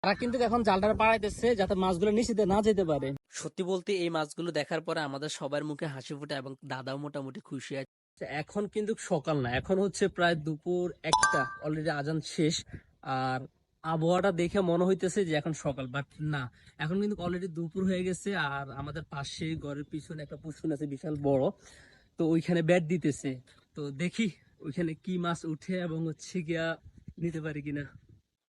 তারা কিন্তু এখন জালটা পাড়াইতেছে যাতে মাছগুলো নিচেতে না যেতে পারে। সত্যি বলতে এই মাছগুলো দেখার পরে আমাদের সবার মুখে হাসি ফোটে এবং দাদাও মোটামুটি খুশি আছে। এখন কিন্তু সকাল না, এখন হচ্ছে প্রায় দুপুর 1টা, অলরেডি আজান শেষ। আর আবহাওয়াটা দেখে মনে হইতেছে যে এখন সকাল, বাট না, এখন কিন্তু অলরেডি দুপুর হয়ে গেছে। আর আমাদের পাশে ঘরের পিছনে একটা পুকুর আছে বিশাল বড়, তো ওইখানে ব্যাট দিতেছে। তো দেখি ওইখানে কি মাছ উঠে এবং হচ্ছে গিয়া নিতে পারি কিনা।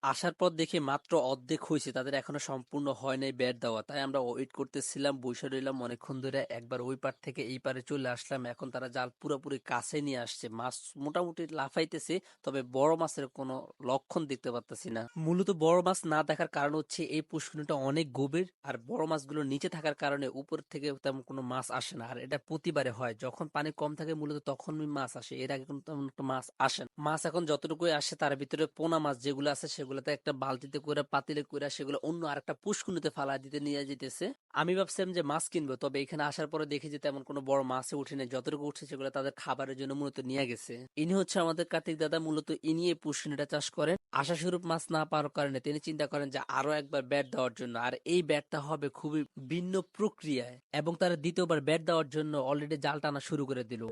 আসার পর দেখে মাত্র অর্ধেক হয়েছে, তাদের এখনো সম্পূর্ণ হয় নাই ব্যাট দেওয়া, তাই আমরা ওয়েট করতেছিলাম, বসে রইলাম অনেকক্ষণ ধরে। একবার ওই পার থেকে এই পারে চলে আসলাম, এখন তারা জাল পুরোপুরি কাছে নিয়ে আসছে, মাছ মোটামুটি লাফাইতেছে, তবে বড় মাছের কোনো লক্ষণ দেখতে পারতেছি না। মূলত বড় মাছ না দেখার কারণ হচ্ছে এই পুষ্করিণীটা অনেক গভীর, আর বড় মাছগুলো নিচে থাকার কারণে উপর থেকে তেমন কোনো মাছ আসে না। আর এটা প্রতিবারে হয়, যখন পানি কম থাকে মূলত তখনই মাছ আসে, এর আগে কিন্তু তেমন একটা মাছ আসে না। মাছ এখন যতটুকুই আসে তার ভিতরে পোনা মাছ যেগুলো আছে সেগুলোতে একটা বালতিতে করে পাতিলে করে সেগুলো অন্য আরেকটা পুষ্কুনিতে ফালা দিতে নিয়ে যেতেছে। আমি ভাবছিলাম যে মাছ কিনবো, তবে এখানে আসার পরে দেখি যে তেমন কোনো বড় মাছে উঠেনি, যতটুকু উঠছে সেগুলো তাদের খাবারের জন্য মূলত নিয়ে গেছে। ইনি হচ্ছে আমাদের কার্তিক দাদা, মূলত ইনি এই পুষ্কুনিটা চাষ করেন। আশাস্বরূপ মাছ না পাওয়ার কারণে তিনি চিন্তা করেন যে আরো একবার ব্যাট দেওয়ার জন্য, আর এই ব্যাটটা হবে খুবই ভিন্ন প্রক্রিয়ায়, এবং তারা দ্বিতীয়বার ব্যাট দেওয়ার জন্য অলরেডি জাল টানা শুরু করে দিল।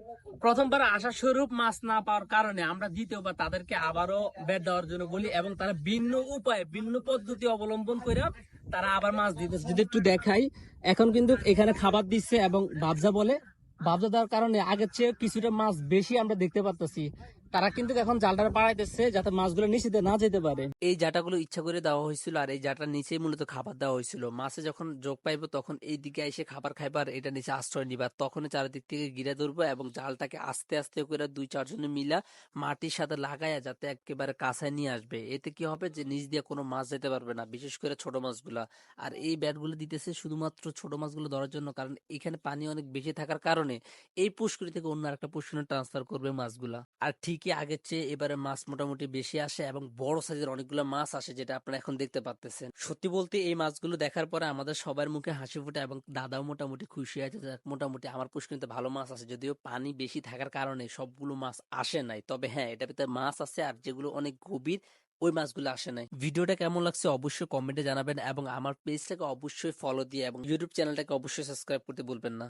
প্রথমবার আশা স্বরূপ মাছ না পাওয়ার কারণে আমরা দ্বিতীয়বার তাদেরকে আবারও ব্যাট দেওয়ার জন্য বলি, এবং তারা ভিন্ন উপায়ে ভিন্ন পদ্ধতি অবলম্বন করে তারা আবার মাছ দিতেছে। যদি একটু দেখাই, এখন কিন্তু এখানে খাবার দিচ্ছে এবং বাবজা বলে, বাবজা দেওয়ার কারণে আগের চেয়ে কিছুটা মাছ বেশি আমরা দেখতে পাচ্ছি। তারা কিন্তু এখন জালটা পাড়াইতেছে যাতে মাছগুলো নিচেতে না যেতে পারে। এই জাটাগুলো ইচ্ছা করে দেওয়া হয়েছিল, আর এই জাটার নিচেই মূলত খাবার দেওয়া হয়েছিল। মাছে যখন যোগ পাইবো তখন এই দিকে এসে খাবার খাইবার, এটা নিচে আশ্রয় নিবা, তখন চারিদিক থেকে ঘিরে ধরবো এবং জালটাকে আস্তে আস্তে করে 2-4 জনে মিলা মাটির সাথে লাগাইয়া যাতে একেবারে কাছায় নিয়ে আসবে। এতে কি হবে যে নিচ দিয়ে কোনো মাছ যেতে পারবে না, বিশেষ করে ছোট মাছগুলা। আর এই ব্যাটগুলো দিতেছে শুধুমাত্র ছোট মাছগুলো ধরার জন্য, কারণ এখানে পানি অনেক বেশি থাকার কারণে এই পুষ্করি থেকে অন্য একটা পুষ্করিতে ট্রান্সফার করবে মাছগুলা। আর ঠিকই আগের চেয়ে এবারে মাছ মোটামুটি বেশি আসে এবং বড় সাইজের অনেকগুলো মাছ আসে, যেটা আপনারা এখন দেখতে পাচ্ছেন। সত্যি বলতে এই মাছগুলো দেখার পরে আমাদের সবার মুখে হাসি ফোটে এবং দাদাও মোটামুটি খুশি আছে যে মোটামুটি আমার পুষ্করিতে ভালো মাছ আছে। যদিও পানি বেশি থাকার কারণে সবগুলো মাছ আসে নাই, তবে হ্যাঁ এটা ভিতরে মাছ আছে, আর যেগুলো অনেক গভীর ওই মাছগুলো আসে নাই। ভিডিওটা কেমন লাগছে অবশ্যই কমেন্টে জানাবেন এবং আমার পেজটাকে অবশ্যই ফলো দিয়ে এবং ইউটিউব চ্যানেলটাকে অবশ্যই সাবস্ক্রাইব করতে ভুলবেন না।